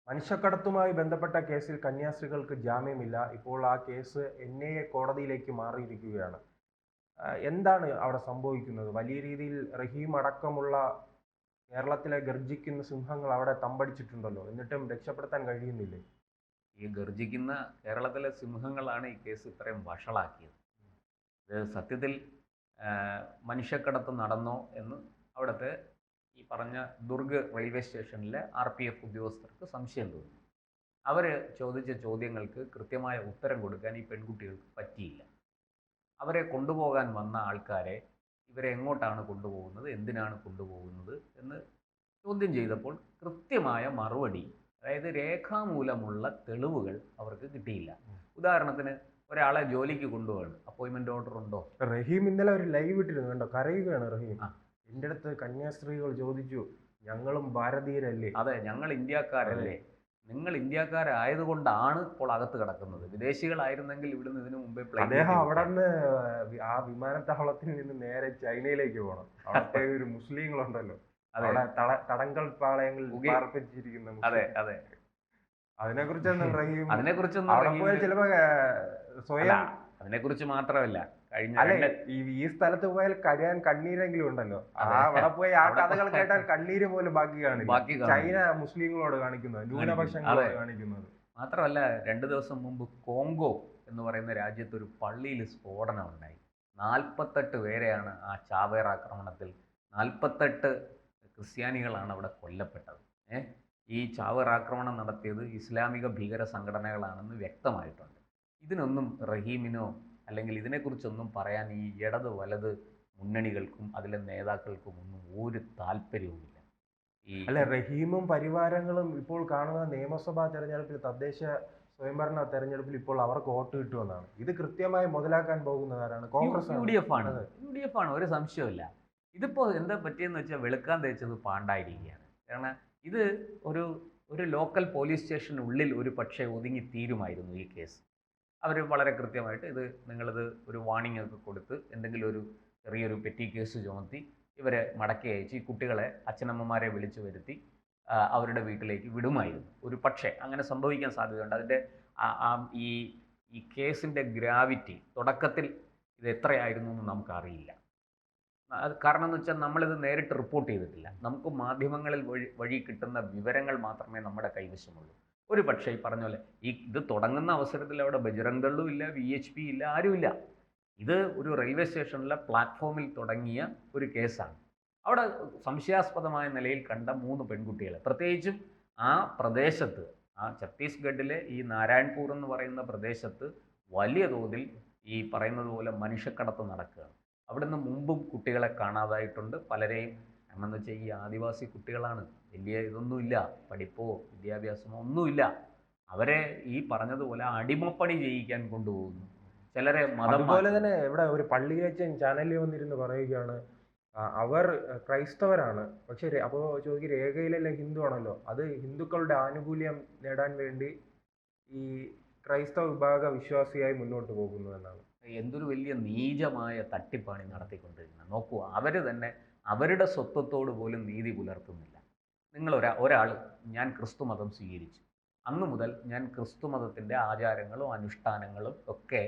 മനുഷ്യക്കടത്തുമായി ബന്ധപ്പെട്ട കേസിൽ കന്യാസ്ത്രീകൾക്ക് ജാമ്യമില്ല. ഇപ്പോൾ ആ കേസ് എൻഐഎ കോടതിയിലേക്ക് മാറിയിരിക്കുകയാണ്. എന്താണ് അവിടെ സംഭവിക്കുന്നത്? വലിയ രീതിയിൽ റഹീം അടക്കമുള്ള കേരളത്തിലെ ഗർജിക്കുന്ന സിംഹങ്ങൾ അവിടെ തമ്പടിച്ചിട്ടുണ്ടല്ലോ. എന്നിട്ടും രക്ഷപ്പെടുത്താൻ കഴിയുന്നില്ലേ? ഈ ഗർജിക്കുന്ന കേരളത്തിലെ സിംഹങ്ങളാണ് ഈ കേസ് ഇത്രയും വഷളാക്കിയത്. ഇത് സത്യത്തിൽ മനുഷ്യക്കടത്ത് നടന്നോ എന്ന് അവിടുത്തെ ഈ പറഞ്ഞ ദുർഗ് റെയിൽവേ സ്റ്റേഷനിലെ RPF ഉദ്യോഗസ്ഥർക്ക് സംശയം തോന്നി. അവർ ചോദിച്ച ചോദ്യങ്ങൾക്ക് കൃത്യമായ ഉത്തരം കൊടുക്കാൻ ഈ പെൺകുട്ടികൾക്ക് പറ്റിയില്ല. അവരെ കൊണ്ടുപോകാൻ വന്ന ആൾക്കാരെ ഇവരെ എങ്ങോട്ടാണ് കൊണ്ടുപോകുന്നത്, എന്തിനാണ് കൊണ്ടുപോകുന്നത് എന്ന് ചോദ്യം ചെയ്തപ്പോൾ കൃത്യമായ മറുപടി, അതായത് രേഖാമൂലമുള്ള തെളിവുകൾ അവർക്ക് കിട്ടിയില്ല. ഉദാഹരണത്തിന് ഒരാളെ ജോലിക്ക് കൊണ്ടുപോകണം, അപ്പോയിൻമെൻ്റ് ഓർഡർ ഉണ്ടോ? റഹീം ഇന്നലെ ഒരു ലൈവ് ഇട്ടിരുന്നു, കണ്ടോ? കരയുകയാണ് റഹീം. എൻ്റെ അടുത്ത് കന്യാസ്ത്രീകൾ ചോദിച്ചു, ഞങ്ങളും ഭാരതീയരല്ലേ? അതെ, ഞങ്ങൾ ഇന്ത്യക്കാരല്ലേ? നിങ്ങൾ ഇന്ത്യക്കാരായതുകൊണ്ടാണ് ഇപ്പോൾ അകത്ത് കിടക്കുന്നത്. വിദേശികളായിരുന്നെങ്കിൽ ഇവിടുന്ന് ഇതിനു മുമ്പേ അദ്ദേഹം അവിടെ നിന്ന് ആ വിമാനത്താവളത്തിൽ നിന്ന് നേരെ ചൈനയിലേക്ക് പോകണം. അവിടുത്തെ ഒരു മുസ്ലിങ്ങളുണ്ടല്ലോ, അവിടെ തടങ്കൽ പാളയങ്ങളിൽ പാർപ്പിച്ചിരിക്കുന്ന. അതെ അതെ, അതിനെക്കുറിച്ചൊന്നും റഹീം അതിനെക്കുറിച്ചൊന്നും ചിലപ്പോ സ്വയം അതിനെക്കുറിച്ച് മാത്രമല്ല, കഴിഞ്ഞ ഈ സ്ഥലത്ത് പോയാൽ കരയാൻ കണ്ണീരെങ്കിലും ഉണ്ടല്ലോ. അവിടെ പോയി ആ കഥകൾ കേട്ടാൽ കണ്ണീര് പോലും ബാക്കി കാണില്ല. ചൈന മുസ്ലിങ്ങളോട് കാണിക്കുന്നത്, ന്യൂനപക്ഷങ്ങളോട് കാണിക്കുന്നത്. മാത്രമല്ല, 2 ദിവസം മുമ്പ് കോങ്കോ എന്ന് പറയുന്ന രാജ്യത്ത് ഒരു പള്ളിയിൽ സ്ഫോടനം ഉണ്ടായി. 48 പേരെയാണ് ആ ചാവേർ ആക്രമണത്തിൽ 48 ക്രിസ്ത്യാനികളാണ് അവിടെ കൊല്ലപ്പെട്ടത്. ഈ ചാവേർ ആക്രമണം നടത്തിയത് ഇസ്ലാമിക ഭീകര സംഘടനകളാണെന്ന് വ്യക്തമായിട്ടുണ്ട്. ഇതിനൊന്നും റഹീമിനോ അല്ലെങ്കിൽ ഇതിനെക്കുറിച്ചൊന്നും പറയാൻ ഈ ഇടത് വലത് മുന്നണികൾക്കും അതിലെ നേതാക്കൾക്കും ഒന്നും ഒരു താല്പര്യവുമില്ല. റഹീമും പരിവാരങ്ങളും ഇപ്പോൾ കാണുന്ന നിയമസഭാ തെരഞ്ഞെടുപ്പിൽ, തദ്ദേശ സ്വയംഭരണ തെരഞ്ഞെടുപ്പിൽ ഇപ്പോൾ അവർക്ക് വോട്ട് കിട്ടുമെന്നാണ്. ഇത് കൃത്യമായി മുതലാക്കാൻ പോകുന്നതാരാണ്? കോൺഗ്രസ്, UDF ആണ്. ഒരു സംശയമില്ല. ഇതിപ്പോൾ എന്താ പറ്റിയെന്ന് വെച്ചാൽ വെളുക്കാൻ തേച്ചത് പാണ്ടായിരിക്കുകയാണ്. കാരണം ഇത് ഒരു ലോക്കൽ പോലീസ് സ്റ്റേഷനുള്ളിൽ ഒരു പക്ഷേ ഒതുങ്ങി തീരുമായിരുന്നു ഈ കേസ്. അവർ വളരെ കൃത്യമായിട്ട് നിങ്ങളിത് ഒരു വാണിംഗ് ഒക്കെ കൊടുത്ത് എന്തെങ്കിലും ഒരു ചെറിയൊരു പെറ്റി കേസ് ചുമത്തി ഇവരെ മടക്കി അയച്ച് ഈ കുട്ടികളെ അച്ഛനമ്മമാരെ വിളിച്ചു വരുത്തി അവരുടെ വീട്ടിലേക്ക് വിടുമായിരുന്നു. ഒരു പക്ഷേ അങ്ങനെ സംഭവിക്കാൻ സാധ്യതയുണ്ട്. അതിൻ്റെ ഈ കേസിൻ്റെ ഗ്രാവിറ്റി തുടക്കത്തിൽ ഇത് എത്രയായിരുന്നു എന്ന് നമുക്കറിയില്ല. അത് കാരണം എന്ന് വെച്ചാൽ നമ്മളിത് നേരിട്ട് റിപ്പോർട്ട് ചെയ്തിട്ടില്ല. നമുക്ക് മാധ്യമങ്ങളിൽ വഴി കിട്ടുന്ന വിവരങ്ങൾ മാത്രമേ നമ്മുടെ കൈവശമുള്ളൂ. ഒരു പക്ഷേ ഈ പറഞ്ഞ പോലെ ഇത് തുടങ്ങുന്ന അവസരത്തിൽ അവിടെ ബജറംഗ് ദളും ഇല്ല, VHP ഇല്ല, ആരുമില്ല. ഇത് ഒരു റെയിൽവേ സ്റ്റേഷനിലെ പ്ലാറ്റ്ഫോമിൽ തുടങ്ങിയ ഒരു കേസാണ്. അവിടെ സംശയാസ്പദമായ നിലയിൽ കണ്ട 3 പെൺകുട്ടികളെ, പ്രത്യേകിച്ചും ആ പ്രദേശത്ത്, ആ ഛത്തീസ്ഗഡിലെ ഈ നാരായൺപൂർ എന്ന് പറയുന്ന പ്രദേശത്ത് വലിയ തോതിൽ ഈ പറയുന്നത് പോലെ മനുഷ്യക്കടത്ത് നടക്കുകയാണ്. അവിടുന്ന് മുമ്പും കുട്ടികളെ കാണാതായിട്ടുണ്ട്. പലരെയും, എന്നു വെച്ചാൽ ഈ ആദിവാസി കുട്ടികളാണ്, വലിയ ഇതൊന്നുമില്ല, പഠിപ്പോ വിദ്യാഭ്യാസമോ ഒന്നുമില്ല. അവരെ ഈ പറഞ്ഞതുപോലെ അടിമപ്പണി ചെയ്യിക്കാൻ കൊണ്ടുപോകുന്നു. ചിലരെ അതുപോലെ തന്നെ ഇവിടെ ഒരു പള്ളിയിലച്ചൻ ചാനലിൽ വന്നിരുന്ന് പറയുകയാണ്, അവർ ക്രൈസ്തവരാണ്, പക്ഷെ അപ്പോൾ ചോദിക്കും രേഖയിലല്ല ഹിന്ദു ആണല്ലോ, അത് ഹിന്ദുക്കളുടെ ആനുകൂല്യം നേടാൻ വേണ്ടി ഈ ക്രൈസ്തവ വിഭാഗ വിശ്വാസിയായി മുന്നോട്ട് പോകുന്നു എന്നാണ്. എന്തൊരു വലിയ നീചമായ തട്ടിപ്പാണി നടത്തിക്കൊണ്ടിരിക്കുന്നത്. നോക്കൂ, അവർ തന്നെ അവരുടെ സ്വത്വത്തോട് പോലും നീതി പുലർത്തുന്നില്ല. നിങ്ങൾ ഒരാൾ ഞാൻ ക്രിസ്തു മതം സ്വീകരിച്ചു, അന്നു മുതൽ ഞാൻ ക്രിസ്തു മതത്തിൻ്റെ ആചാരങ്ങളും അനുഷ്ഠാനങ്ങളും ഒക്കെ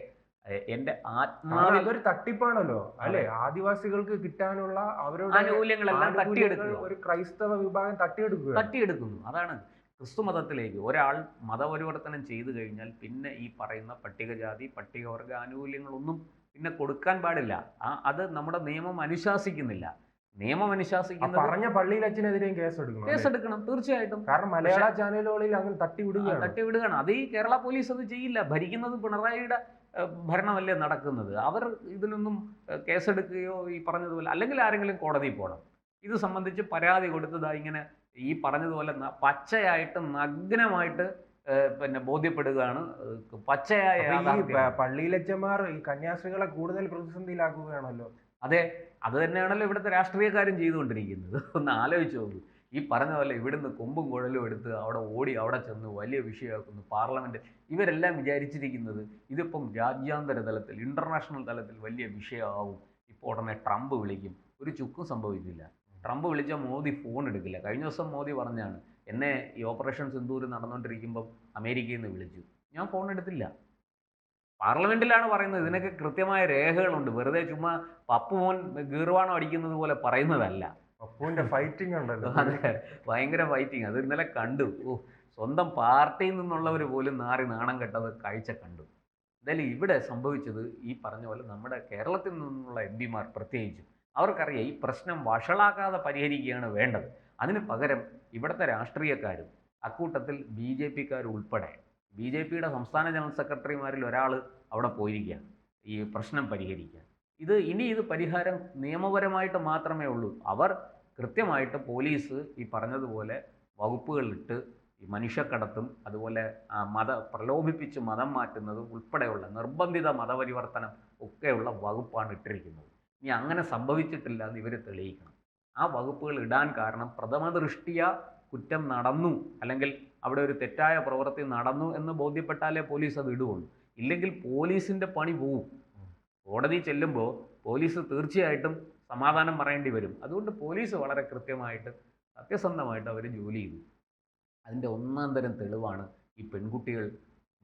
എൻ്റെ ആത്മാവിൽ, അതൊരു തട്ടിപ്പാണല്ലോ അല്ലെ? ആദിവാസികൾക്ക് കിട്ടാനുള്ള അവരുടെ ആനുകൂല്യങ്ങളെല്ലാം തട്ടിയെടുക്കുക, ഒരു ക്രൈസ്തവ വിഭാഗം തട്ടിയെടുക്കുന്നു. അതാണ് ക്രിസ്തു മതത്തിലേക്ക് ഒരാൾ മതപരിവർത്തനം ചെയ്തു കഴിഞ്ഞാൽ പിന്നെ ഈ പറയുന്ന പട്ടികജാതി പട്ടികവർഗ ആനുകൂല്യങ്ങളൊന്നും പിന്നെ കൊടുക്കാൻ പാടില്ല. അത് നമ്മുടെ നിയമം അനുശാസിക്കുന്നില്ല. നിയമം അനുശാസിക്കുന്നത് പറഞ്ഞ പള്ളിയിലച്ഛനെതിരെയും കേസെടുക്കണം, തീർച്ചയായിട്ടും. കാരണം മലയാള ചാനലുകളിൽ അങ്ങനെ തട്ടിവിടുകയാണ്. അത് ഈ കേരള പോലീസ് അത് ചെയ്യില്ല. ഭരിക്കുന്നത് പിണറായിയുടെ ഭരണമല്ലേ നടക്കുന്നത്. അവർ ഇതിനൊന്നും കേസെടുക്കുകയോ ഈ പറഞ്ഞതുപോലെ, അല്ലെങ്കിൽ ആരെങ്കിലും കോടതിയിൽ പോകണം. ഇത് സംബന്ധിച്ച് പരാതി കൊടുത്തതാ ഇങ്ങനെ ഈ പറഞ്ഞതുപോലെ പച്ചയായിട്ട് നഗ്നമായിട്ട് പിന്നെ ബോധ്യപ്പെടുകയാണ്. പച്ചയായ പള്ളിയിലച്ചന്മാർ ഈ കന്യാസ്ത്രീകളെ കൂടുതൽ പ്രതിസന്ധിയിലാക്കുകയാണല്ലോ. അതെ, അത് തന്നെയാണല്ലോ ഇവിടുത്തെ രാഷ്ട്രീയക്കാരും ചെയ്തുകൊണ്ടിരിക്കുന്നത്. ഒന്ന് ആലോചിച്ച് നോക്കൂ. ഈ പറഞ്ഞ പോലെ ഇവിടുന്ന് കൊമ്പും കുഴലും എടുത്ത് അവിടെ ചെന്ന് വലിയ വിഷയമാക്കുന്നു പാർലമെൻറ്റ്. ഇവരെല്ലാം വിചാരിച്ചിരിക്കുന്നത് ഇതിപ്പം രാജ്യാന്തര തലത്തിൽ, ഇൻ്റർനാഷണൽ തലത്തിൽ വലിയ വിഷയമാവും. ഇപ്പോൾ ഉടനെ ട്രംപ് വിളിക്കും, ഒരു ചുക്കും സംഭവിക്കില്ല. ട്രംപ് വിളിച്ചാൽ മോദി ഫോൺ എടുക്കില്ല. കഴിഞ്ഞ ദിവസം മോദി പറഞ്ഞാണ്, എന്നെ ഈ ഓപ്പറേഷൻ സിന്ദൂർ നടന്നുകൊണ്ടിരിക്കുമ്പം അമേരിക്കയിൽ നിന്ന് വിളിച്ചു. ഞാൻ ഫോൺ എടുത്തില്ല. പാർലമെന്റിലാണ് പറയുന്നത്. ഇതിനൊക്കെ കൃത്യമായ രേഖകളുണ്ട്. വെറുതെ ചുമ്മാ പപ്പുമോൻ ഗീർവാണം അടിക്കുന്നത് പോലെ പറയുന്നതല്ല. അപ്പുവിന്റെ ഫൈറ്റിംഗ് ഉണ്ടല്ലോ. അതെ, ഭയങ്കര ഫൈറ്റിംഗ്. അത് ഇന്നലെ കണ്ടു. സ്വന്തം പാർട്ടിയിൽ നിന്നുള്ളവർ പോലും നാണം കെട്ടത് കാഴ്ച കണ്ടു. എന്തായാലും ഇവിടെ സംഭവിച്ചത് ഈ പറഞ്ഞ പോലെ നമ്മുടെ കേരളത്തിൽ നിന്നുള്ള എംപിമാർ പ്രത്യേകിച്ചും അവർക്കറിയാം ഈ പ്രശ്നം വഷളാക്കാതെ പരിഹരിക്കുകയാണ് വേണ്ടത്. അതിന് പകരം ഇവിടുത്തെ രാഷ്ട്രീയക്കാരും അക്കൂട്ടത്തിൽ ബി ജെ പിക്കാരും ഉൾപ്പെടെ ബി ജെ പിയുടെ സംസ്ഥാന ജനറൽ സെക്രട്ടറിമാരിൽ ഒരാൾ അവിടെ പോയിരിക്കുകയാണ് ഈ പ്രശ്നം പരിഹരിക്കാൻ. ഇത് പരിഹാരം നിയമപരമായിട്ട് മാത്രമേ ഉള്ളൂ. അവർ കൃത്യമായിട്ട് പോലീസ് ഈ പറഞ്ഞതുപോലെ വകുപ്പുകളിട്ട് ഈ മനുഷ്യക്കടത്തും അതുപോലെ പ്രലോഭിപ്പിച്ച് മതം മാറ്റുന്നതും ഉൾപ്പെടെയുള്ള നിർബന്ധിത മതപരിവർത്തനം ഒക്കെയുള്ള വകുപ്പാണ് ഇട്ടിരിക്കുന്നത്. ഇനി അങ്ങനെ സംഭവിച്ചിട്ടില്ല എന്ന് ഇവർ തെളിയിക്കണം. ആ വകുപ്പുകൾ ഇടാൻ കാരണം പ്രഥമ ദൃഷ്ടിയ കുറ്റം നടന്നു, അല്ലെങ്കിൽ അവിടെ ഒരു തെറ്റായ പ്രവൃത്തി നടന്നു എന്ന് ബോധ്യപ്പെട്ടാലേ പോലീസ് അത് ഇടുകയുള്ളൂ. ഇല്ലെങ്കിൽ പോലീസിൻ്റെ പണി പോവും. കോടതി ചെല്ലുമ്പോൾ പോലീസ് തീർച്ചയായിട്ടും സമാധാനം പറയേണ്ടി വരും. അതുകൊണ്ട് പോലീസ് വളരെ കൃത്യമായിട്ട് സത്യസന്ധമായിട്ട് അവർ ജോലി ചെയ്തു. അതിൻ്റെ ഒന്നാം തരം തെളിവാണ് ഈ പെൺകുട്ടികൾ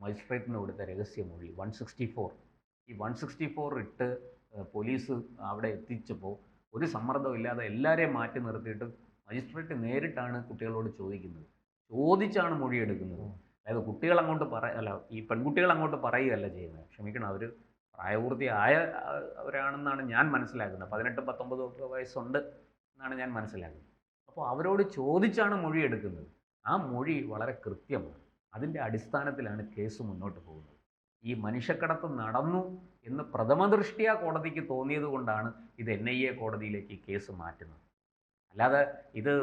മജിസ്ട്രേറ്റിന് കൊടുത്ത രഹസ്യമൊഴി 164. ഈ 164 ഇട്ട് പോലീസ് അവിടെ എത്തിച്ചപ്പോൾ ഒരു സമ്മർദ്ദവും ഇല്ലാതെ എല്ലാവരെയും മാറ്റി നിർത്തിയിട്ട് മജിസ്ട്രേറ്റ് നേരിട്ടാണ് കുട്ടികളോട് ചോദിച്ചാണ് മൊഴിയെടുക്കുന്നത്. അതായത് കുട്ടികൾ അങ്ങോട്ട് ഈ പെൺകുട്ടികൾ അങ്ങോട്ട് പറയുകയല്ല ചെയ്യുന്നത്. ക്ഷമിക്കണം, അവർ പ്രായപൂർത്തിയായവരാണെന്നാണ് ഞാൻ മനസ്സിലാക്കുന്നത്. 18-19 വയസ്സുണ്ട് എന്നാണ് ഞാൻ മനസ്സിലാക്കുന്നത്. അപ്പോൾ അവരോട് ചോദിച്ചാണ് മൊഴിയെടുക്കുന്നത്. ആ മൊഴി വളരെ കൃത്യമാണ്. അതിൻ്റെ അടിസ്ഥാനത്തിലാണ് കേസ് മുന്നോട്ട് പോകുന്നത്. ഈ മനുഷ്യക്കടത്ത് നടന്നു എന്ന് പ്രഥമ ദൃഷ്ട്യാ കോടതിക്ക് തോന്നിയത് കൊണ്ടാണ് ഇത് NIA കോടതിയിലേക്ക് കേസ് മാറ്റുന്നത്. അല്ലാതെ ഇത്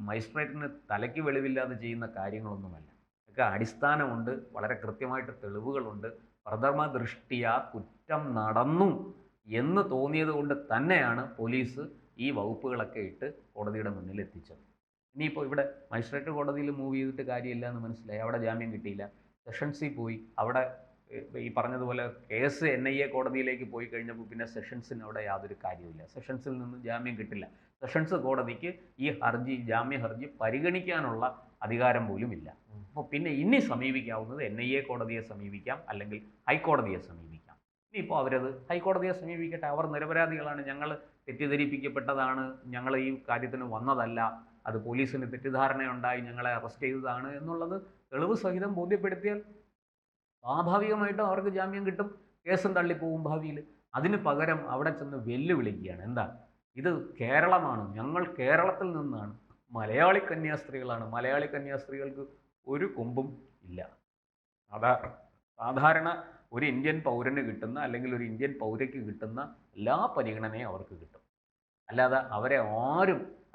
മജിസ്ട്രേറ്റിന് തലയ്ക്ക് വെളിവില്ലാതെ ചെയ്യുന്ന കാര്യങ്ങളൊന്നുമല്ല. ഇതൊക്കെ അടിസ്ഥാനമുണ്ട്, വളരെ കൃത്യമായിട്ട് തെളിവുകളുണ്ട്. പ്രഥമ ദൃഷ്ട്യാ കുറ്റം നടന്നു എന്ന് തോന്നിയത് കൊണ്ട് തന്നെയാണ് പോലീസ് ഈ വകുപ്പുകളൊക്കെ ഇട്ട് കോടതിയുടെ മുന്നിൽ എത്തിച്ചത്. ഇനിയിപ്പോൾ ഇവിടെ മജിസ്ട്രേറ്റ് കോടതിയിൽ മൂവ് ചെയ്തിട്ട് കാര്യമില്ല എന്ന് മനസ്സിലായി. അവിടെ ജാമ്യം കിട്ടിയില്ല. സെഷൻസിൽ പോയി. അവിടെ ഈ പറഞ്ഞതുപോലെ കേസ് NIA കോടതിയിലേക്ക് പോയി കഴിഞ്ഞപ്പോൾ പിന്നെ സെഷൻസിന് അവിടെ യാതൊരു കാര്യമില്ല. സെഷൻസിൽ നിന്ന് ജാമ്യം കിട്ടില്ല. സെഷൻസ് കോടതിക്ക് ഈ ജാമ്യ ഹർജി പരിഗണിക്കാനുള്ള അധികാരം പോലും ഇല്ല. അപ്പോൾ പിന്നെ ഇനി സമീപിക്കാവുന്നത് NIA കോടതിയെ സമീപിക്കാം, അല്ലെങ്കിൽ ഹൈക്കോടതിയെ സമീപിക്കാം. ഇനിയിപ്പോൾ അവരത് ഹൈക്കോടതിയെ സമീപിക്കട്ടെ. അവർ നിരപരാധികളാണ്, ഞങ്ങൾ തെറ്റിദ്ധരിപ്പിക്കപ്പെട്ടതാണ്, ഞങ്ങൾ ഈ കാര്യത്തിന് വന്നതല്ല, അത് പോലീസിന് തെറ്റിദ്ധാരണയുണ്ടായി ഞങ്ങളെ അറസ്റ്റ് ചെയ്തതാണ് എന്നുള്ളത് തെളിവ് സഹിതം ബോധ്യപ്പെടുത്തിയാൽ സ്വാഭാവികമായിട്ടും അവർക്ക് ജാമ്യം കിട്ടും. കേസും തള്ളിപ്പോവും ഭാവിയിൽ. അതിന് പകരം അവിടെ ചെന്ന് വെല്ലുവിളിക്കുകയാണ്. എന്താ ഇത്? കേരളമാണ്, ഞങ്ങൾ കേരളത്തിൽ നിന്നാണ്, മലയാളി കന്യാസ്ത്രീകളാണ്, മലയാളി കന്യാസ്ത്രീകൾക്ക് ഒരു കൊമ്പും ഇല്ല. സാധാരണ ഒരു ഇന്ത്യൻ പൗരന് കിട്ടുന്ന, അല്ലെങ്കിൽ ഒരു ഇന്ത്യൻ പൗരയ്ക്ക് കിട്ടുന്ന എല്ലാ പരിഗണനയും അവർക്ക് കിട്ടും. അല്ലാതെ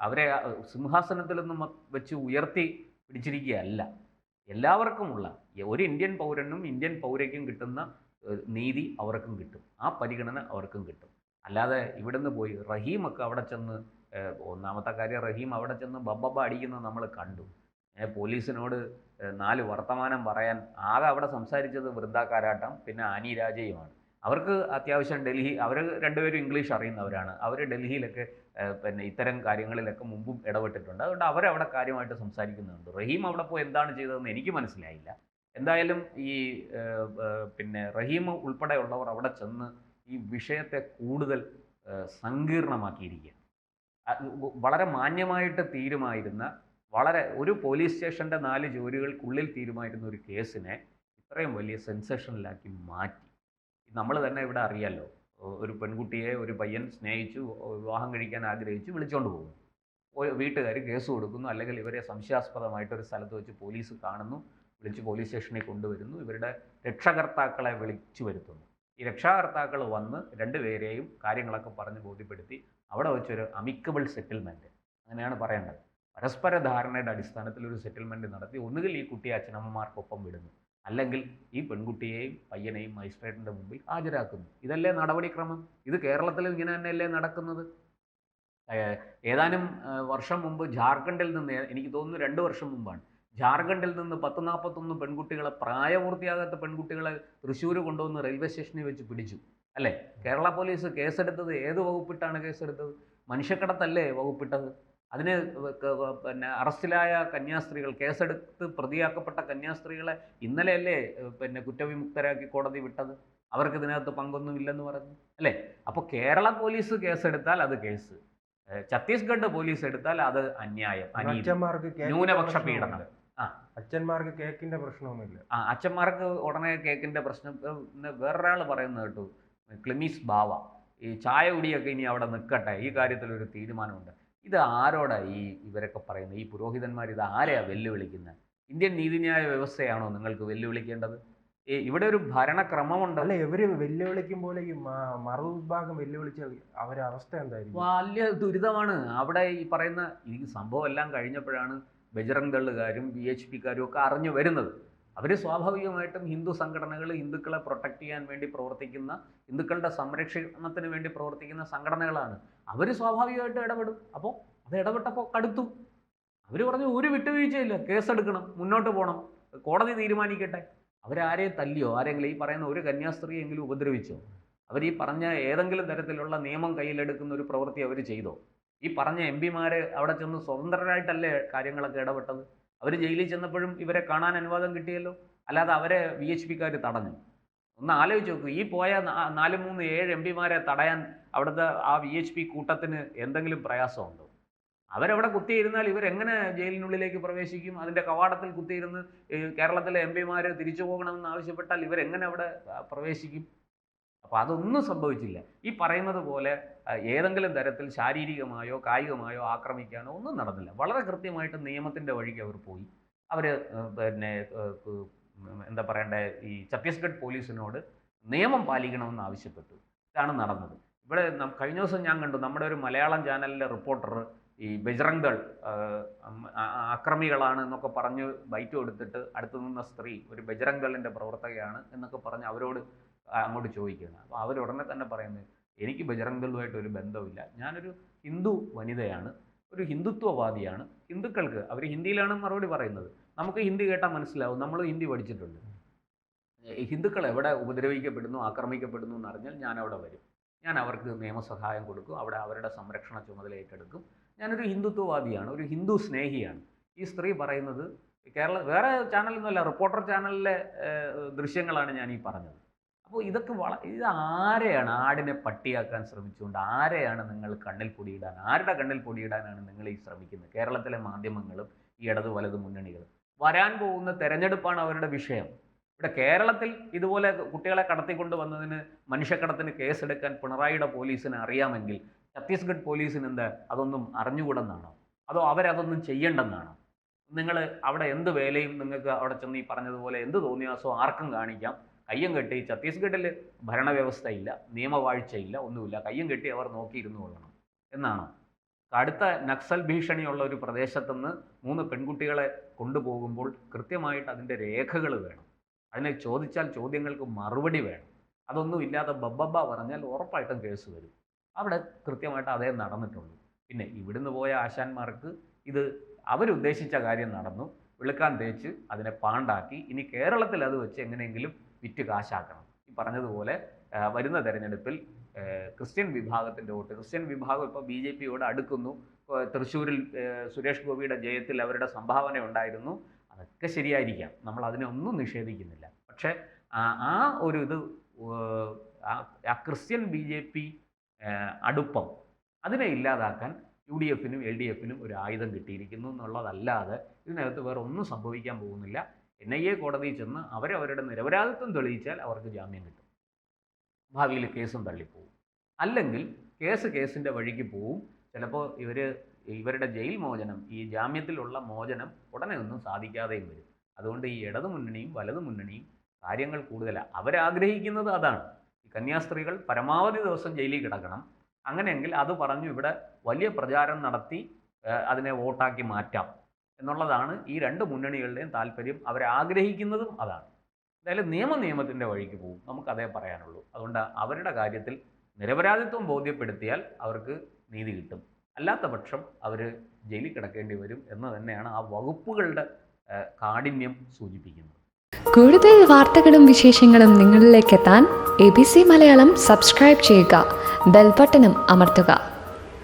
അവരെ സിംഹാസനത്തിലൊന്നും വെച്ച് ഉയർത്തി പിടിച്ചിരിക്കുകയല്ല. എല്ലാവർക്കുമുള്ള ഒരു ഇന്ത്യൻ പൗരനും ഇന്ത്യൻ പൗരയ്ക്കും കിട്ടുന്ന നീതി അവർക്കും കിട്ടും. ആ പരിഗണന അവർക്കും കിട്ടും. അല്ലാതെ ഇവിടുന്ന് പോയി റഹീമൊക്കെ അവിടെ ചെന്ന്, ഒന്നാമത്തെ കാര്യം റഹീം അവിടെ ചെന്ന് ബബ്ബ അടിക്കുന്നത് നമ്മൾ കണ്ടു. പോലീസിനോട് 4 വർത്തമാനം പറയാൻ ആകെ അവിടെ സംസാരിച്ചത് വൃന്ദ കാരാട്ടം പിന്നെ ആനി രാജയുമാണ്. അവർക്ക് അത്യാവശ്യം അവർ രണ്ടുപേരും ഇംഗ്ലീഷ് അറിയുന്നവരാണ്. അവർ ഡൽഹിയിലൊക്കെ പിന്നെ ഇത്തരം കാര്യങ്ങളിലൊക്കെ മുമ്പും ഇടപെട്ടിട്ടുണ്ട്. അതുകൊണ്ട് അവരവിടെ കാര്യമായിട്ട് സംസാരിക്കുന്നുണ്ട്. റഹീം അവിടെ പോയി എന്താണ് ചെയ്തതെന്ന് എനിക്ക് മനസ്സിലായില്ല. എന്തായാലും ഈ പിന്നെ റഹീം ഉൾപ്പെടെയുള്ളവർ അവിടെ ചെന്ന് ഈ വിഷയത്തെ കൂടുതൽ സങ്കീർണമാക്കിയിരിക്കുകയാണ്. വളരെ മാന്യമായിട്ട് തീരുമായിരുന്ന, ഒരു പോലീസ് സ്റ്റേഷൻ്റെ 4 ജോലികൾക്കുള്ളിൽ തീരുമായിരുന്ന ഒരു കേസിനെ ഇത്രയും വലിയ സെൻസേഷനിലാക്കി മാറ്റി. നമ്മൾ തന്നെ ഇവിടെ അറിയാമല്ലോ, ഒരു പെൺകുട്ടിയെ ഒരു പയ്യൻ സ്നേഹിച്ചു, വിവാഹം കഴിക്കാൻ ആഗ്രഹിച്ചു, വിളിച്ചുകൊണ്ട് പോകുന്നു. വീട്ടുകാർ കേസ് കൊടുക്കുന്നു, അല്ലെങ്കിൽ ഇവരെ സംശയാസ്പദമായിട്ടൊരു സ്ഥലത്ത് വെച്ച് പോലീസ് കാണുന്നു, വിളിച്ച് പോലീസ് സ്റ്റേഷനിൽ കൊണ്ടുവരുന്നു. ഇവരുടെ രക്ഷകർത്താക്കളെ വിളിച്ചു വരുത്തുന്നു. ഈ രക്ഷാകർത്താക്കൾ വന്ന് രണ്ടുപേരെയും കാര്യങ്ങളൊക്കെ പറഞ്ഞ് ബോധ്യപ്പെടുത്തി അവിടെ വെച്ചൊരു അമിക്കബിൾ സെറ്റിൽമെൻറ്റ്, അങ്ങനെയാണ് പറയേണ്ടത്, പരസ്പര ധാരണയുടെ അടിസ്ഥാനത്തിൽ ഒരു സെറ്റിൽമെൻറ്റ് നടത്തി ഒന്നുകിൽ ഈ കുട്ടിയെ അച്ഛനമ്മമാർക്കൊപ്പം വിടുന്നു, അല്ലെങ്കിൽ ഈ പെൺകുട്ടിയെയും പയ്യനെയും മജിസ്ട്രേറ്റിൻ്റെ മുമ്പിൽ ഹാജരാക്കുന്നു. ഇതല്ലേ നടപടിക്രമം? ഇത് കേരളത്തിൽ ഇങ്ങനെ തന്നെയല്ലേ നടക്കുന്നത്? ഏതാനും വർഷം മുമ്പ് ജാർഖണ്ഡിൽ നിന്ന്, എനിക്ക് തോന്നുന്നു 2 വർഷം മുമ്പാണ്, ജാർഖണ്ഡിൽ നിന്ന് 10-41 പെൺകുട്ടികളെ, പ്രായപൂർത്തിയാകാത്ത പെൺകുട്ടികളെ തൃശ്ശൂർ കൊണ്ടുവന്ന് റെയിൽവേ സ്റ്റേഷനിൽ വെച്ച് പിടിച്ചു അല്ലേ? കേരള പോലീസ് കേസെടുത്തത് ഏത് വകുപ്പിട്ടാണ് കേസെടുത്തത്? മനുഷ്യക്കടത്തല്ലേ വകുപ്പിട്ടത്? അതിന് പിന്നെ അറസ്റ്റിലായ കന്യാസ്ത്രീകൾ, കേസെടുത്ത് പ്രതിയാക്കപ്പെട്ട കന്യാസ്ത്രീകളെ ഇന്നലെയല്ലേ പിന്നെ കുറ്റവിമുക്തരാക്കി കോടതി വിട്ടത്? അവർക്ക് ഇതിനകത്ത് പങ്കൊന്നുമില്ലെന്ന് പറഞ്ഞു അല്ലേ? അപ്പോൾ കേരള പോലീസ് കേസെടുത്താൽ അത് കേസ്, ഛത്തീസ്ഗഡ് പോലീസ് എടുത്താൽ അത് അന്യായം, അനീതി, ന്യൂനപക്ഷ പീഡനം. അച്ഛന്മാർക്ക് കേക്കിന്റെ പ്രശ്നമൊന്നുമില്ല. അച്ഛന്മാർക്ക് ഉടനെ കേക്കിന്റെ പ്രശ്നം. വേറൊരാൾ പറയുന്നത് കേട്ടു, ക്ലിമീസ് ബാവ, ഈ ചായ കുടിയൊക്കെ ഇനി അവിടെ നിൽക്കട്ടെ, ഈ കാര്യത്തിൽ ഒരു തീരുമാനമുണ്ട്. ഇത് ആരോടാ ഇവരൊക്കെ പറയുന്നത്? ഈ പുരോഹിതന്മാർ ഇത് ആരെയാണ് വെല്ലുവിളിക്കുന്നത്? ഇന്ത്യൻ നീതിന്യായ വ്യവസ്ഥയാണോ നിങ്ങൾക്ക് വെല്ലുവിളിക്കേണ്ടത്? ഇവിടെ ഒരു ഭരണക്രമമുണ്ട്. അല്ല, ഇവര് വെല്ലുവിളിക്കും പോലെ ഈ മറുവിഭാഗം വെല്ലുവിളിച്ചാൽ അവരുടെ അവസ്ഥ എന്തായിരിക്കും? വലിയ ദുരിതമാണ്. അവിടെ ഈ പറയുന്ന ഈ സംഭവം എല്ലാം കഴിഞ്ഞപ്പോഴാണ് ബജറംഗ് ദളുകാരും BHP-കാരും ഒക്കെ അറിഞ്ഞു വരുന്നത്. അവർ സ്വാഭാവികമായിട്ടും ഹിന്ദു സംഘടനകൾ, ഹിന്ദുക്കളെ പ്രൊട്ടക്റ്റ് ചെയ്യാൻ വേണ്ടി പ്രവർത്തിക്കുന്ന, ഹിന്ദുക്കളുടെ സംരക്ഷണത്തിന് വേണ്ടി പ്രവർത്തിക്കുന്ന സംഘടനകളാണ്. അവർ സ്വാഭാവികമായിട്ടും ഇടപെടും. അപ്പോൾ അത് ഇടപെട്ടപ്പോൾ കടുത്തു. അവർ പറഞ്ഞു ഒരു വിട്ടുവീഴ്ചയില്ല, കേസെടുക്കണം, മുന്നോട്ട് പോകണം, കോടതി തീരുമാനിക്കട്ടെ. അവരാരെയും തല്ലിയോ, ആരെങ്കിലും ഈ പറയുന്ന ഒരു കന്യാസ്ത്രീയെങ്കിലും ഉപദ്രവിച്ചോ? അവർ ഈ പറഞ്ഞ ഏതെങ്കിലും തരത്തിലുള്ള നിയമം കയ്യിലെടുക്കുന്ന ഒരു പ്രവൃത്തി അവർ ചെയ്തോ? ഈ പറഞ്ഞ MP-മാർ അവിടെ ചെന്ന് സ്വതന്ത്രരായിട്ടല്ലേ കാര്യങ്ങളൊക്കെ ഇടപെട്ടത്? അവർ ജയിലിൽ ചെന്നപ്പോഴും ഇവരെ കാണാൻ അനുവാദം കിട്ടിയല്ലോ, അല്ലാതെ അവരെ BHP-കാർ തടഞ്ഞു. ഒന്ന് ആലോചിച്ച് നോക്കൂ, ഈ പോയ 4-3-7 MP-മാരെ തടയാൻ അവിടുത്തെ ആ BHP കൂട്ടത്തിന് എന്തെങ്കിലും പ്രയാസമുണ്ടോ? അവരവിടെ കുത്തിയിരുന്നാൽ ഇവരെങ്ങനെ ജയിലിനുള്ളിലേക്ക് പ്രവേശിക്കും? അതിൻ്റെ കവാടത്തിൽ കുത്തിയിരുന്ന് കേരളത്തിലെ MP-മാർ തിരിച്ചു പോകണമെന്ന് ആവശ്യപ്പെട്ടാൽ ഇവരെങ്ങനെ അവിടെ പ്രവേശിക്കും? അപ്പോൾ അതൊന്നും സംഭവിച്ചില്ല. ഈ പറയുന്നത് പോലെ ഏതെങ്കിലും തരത്തിൽ ശാരീരികമായോ കായികമായോ ആക്രമിക്കാനോ ഒന്നും നടന്നില്ല. വളരെ കൃത്യമായിട്ട് നിയമത്തിൻ്റെ വഴിക്ക് അവർ പോയി. അവർ പിന്നെ എന്താ പറയണ്ടേ, ഈ ഛത്തീസ്ഗഡ് പോലീസിനോട് നിയമം പാലിക്കണമെന്ന് ആവശ്യപ്പെട്ടു. ഇതാണ് നടന്നത്. ഇവിടെ കഴിഞ്ഞ ദിവസം ഞാൻ കണ്ടു, നമ്മുടെ ഒരു മലയാളം ചാനലിലെ റിപ്പോർട്ടർ ഈ ബജറംഗ് ദൾ അക്രമികളാണ് എന്നൊക്കെ പറഞ്ഞ് ബൈറ്റ് കൊടുത്തിട്ട് അടുത്തു നിന്ന സ്ത്രീ ഒരു ബജറംഗ് ദളിൻ്റെ പ്രവർത്തകയാണ് എന്നൊക്കെ പറഞ്ഞ് അവരോട് അങ്ങോട്ട് ചോദിക്കുകയാണ്. അപ്പോൾ അവരുടനെ തന്നെ പറയുന്നത്, എനിക്ക് ബജറംഗ് ദളുമായിട്ട് ഒരു ബന്ധമില്ല, ഞാനൊരു ഹിന്ദു വനിതയാണ്, ഒരു ഹിന്ദുത്വവാദിയാണ്. ഹിന്ദുക്കൾക്ക്, അവർ ഹിന്ദിയിലാണ് മറുപടി പറയുന്നത്, നമുക്ക് ഹിന്ദി കേട്ടാൽ മനസ്സിലാവും, നമ്മൾ ഹിന്ദി പഠിച്ചിട്ടുണ്ട്. ഹിന്ദുക്കൾ എവിടെ ഉപദ്രവിക്കപ്പെടുന്നു, ആക്രമിക്കപ്പെടുന്നു എന്നറിഞ്ഞാൽ ഞാൻ അവിടെ വരും, ഞാൻ അവർക്ക് നിയമസഹായം കൊടുക്കും, അവിടെ അവരുടെ സംരക്ഷണ ചുമതല ഏറ്റെടുക്കും, ഞാനൊരു ഹിന്ദുത്വവാദിയാണ്, ഒരു ഹിന്ദു സ്നേഹിയാണ്. ഈ സ്ത്രീ പറയുന്നത് വേറെ ചാനലൊന്നുമല്ല, റിപ്പോർട്ടർ ചാനലിലെ ദൃശ്യങ്ങളാണ് ഞാൻ ഈ പറഞ്ഞത്. അപ്പോൾ ഇതൊക്കെ ഇത് ആരെയാണ് ആടിനെ പട്ടിയാക്കാൻ ശ്രമിച്ചുകൊണ്ട് ആരെയാണ് നിങ്ങൾ കണ്ണിൽ പൊടിയിടാൻ, ആരുടെ കണ്ണിൽ പൊടിയിടാനാണ് നിങ്ങൾ ഈ ശ്രമിക്കുന്നത്? കേരളത്തിലെ മാധ്യമങ്ങളും ഈ ഇടത് വലത് മുന്നണികളും. വരാൻ പോകുന്ന തെരഞ്ഞെടുപ്പാണ് അവരുടെ വിഷയം. ഇവിടെ കേരളത്തിൽ ഇതുപോലെ കുട്ടികളെ കടത്തിക്കൊണ്ട് വന്നതിന്, മനുഷ്യക്കടത്തിന് കേസെടുക്കാൻ പിണറായിയുടെ പോലീസിന് അറിയാമെങ്കിൽ ഛത്തീസ്ഗഡ് പോലീസിന് എന്താ അതൊന്നും അറിഞ്ഞുകൂടെന്നാണോ? അതോ അവരതൊന്നും ചെയ്യേണ്ടെന്നാണോ? നിങ്ങൾ അവിടെ എന്ത് വേലയും നിങ്ങൾക്ക് അവിടെ ചെന്ന് ഈ പറഞ്ഞതുപോലെ എന്ത് തോന്നിയാസോ ആർക്കും കാണിക്കാം, കയ്യും കെട്ടി. ഛത്തീസ്ഗഡിൽ ഭരണവ്യവസ്ഥയില്ല, നിയമവാഴ്ചയില്ല, ഒന്നുമില്ല, കയ്യും കെട്ടി അവർ നോക്കിയിരുന്നു കൊള്ളണം എന്നാണോ? കടുത്ത നക്സൽ ഭീഷണിയുള്ള ഒരു പ്രദേശത്തുനിന്ന് 3 പെൺകുട്ടികളെ കൊണ്ടുപോകുമ്പോൾ കൃത്യമായിട്ട് അതിൻ്റെ രേഖകൾ വേണം, അതിനെ ചോദിച്ചാൽ ചോദ്യങ്ങൾക്ക് മറുപടി വേണം. അതൊന്നും ഇല്ലാതെ ബബ്ബ പറഞ്ഞാൽ ഉറപ്പായിട്ടും കേസ് വരും. അവിടെ കൃത്യമായിട്ട് അതേ നടന്നിട്ടുള്ളൂ. പിന്നെ ഇവിടുന്ന് പോയ ആശാന്മാർക്ക് ഇത് അവരുദ്ദേശിച്ച കാര്യം നടന്നു, വെളുക്കാൻ തേച്ച് അതിനെ പാണ്ടാക്കി. ഇനി കേരളത്തിൽ അത് വെച്ച് എങ്ങനെയെങ്കിലും വിറ്റ് കാശാക്കണം. ഈ പറഞ്ഞതുപോലെ വരുന്ന തെരഞ്ഞെടുപ്പിൽ ക്രിസ്ത്യൻ വിഭാഗത്തിൻ്റെ വോട്ട്, ക്രിസ്ത്യൻ വിഭാഗം ഇപ്പോൾ BJP-യോട് അടുക്കുന്നു. തൃശ്ശൂരിൽ സുരേഷ് ഗോപിയുടെ ജയത്തിൽ അവരുടെ സംഭാവന ഉണ്ടായിരുന്നു, അതൊക്കെ ശരിയായിരിക്കാം, നമ്മൾ അതിനെ ഒന്നും നിഷേധിക്കുന്നില്ല. പക്ഷേ ആ ഒരു ഇത് ആ ക്രിസ്ത്യൻ BJP അടുപ്പം അതിനെ ഇല്ലാതാക്കാൻ UDF-നും LDF-നും ഒരു ആയുധം കിട്ടിയിരിക്കുന്നു എന്നുള്ളതല്ലാതെ ഇതിനകത്ത് വേറെ ഒന്നും സംഭവിക്കാൻ പോകുന്നില്ല. NIA കോടതിയിൽ ചെന്ന് അവരവരുടെ നിരപരാധിത്വം തെളിയിച്ചാൽ അവർക്ക് ജാമ്യം കിട്ടും, ഭാവിയിൽ കേസും തള്ളിപ്പോവും. അല്ലെങ്കിൽ കേസിൻ്റെ വഴിക്ക് പോവും. ചിലപ്പോൾ ഇവരുടെ ജയിൽ മോചനം, ഈ ജാമ്യത്തിലുള്ള മോചനം ഉടനെ ഒന്നും സാധിക്കാതെയും വരും. അതുകൊണ്ട് ഈ ഇടതു മുന്നണിയും വലതു മുന്നണിയും കാര്യങ്ങൾ കൂടുതലാണ്. അവരാഗ്രഹിക്കുന്നത് അതാണ്, ഈ കന്യാസ്ത്രീകൾ പരമാവധി ദിവസം ജയിലിൽ കിടക്കണം. അങ്ങനെയെങ്കിൽ അത് പറഞ്ഞു ഇവിടെ വലിയ പ്രചാരം നടത്തി അതിനെ വോട്ടാക്കി മാറ്റാം എന്നുള്ളതാണ് ഈ 2 മുന്നണികളുടെയും താല്പര്യം. അവരാഗ്രഹിക്കുന്നതും അതാണ്. എന്തായാലും നിയമത്തിൻ്റെ വഴിക്ക് പോകും, നമുക്കതേ പറയാനുള്ളൂ. അതുകൊണ്ട് അവരുടെ കാര്യത്തിൽ നിരപരാധിത്വം ബോധ്യപ്പെടുത്തിയാൽ അവർക്ക് നീതി കിട്ടും, അല്ലാത്ത പക്ഷം അവർ ജയിലിൽ കിടക്കേണ്ടി വരും എന്ന് തന്നെയാണ് ആ വകുപ്പുകളുടെ കാഠിന്യം സൂചിപ്പിക്കുന്നത്. കൂടുതൽ വാർത്തകളും വിശേഷങ്ങളും നിങ്ങളിലേക്ക് എത്താൻ ABC മലയാളം സബ്സ്ക്രൈബ് ചെയ്യുക, ബെൽ ബട്ടണും അമർത്തുക.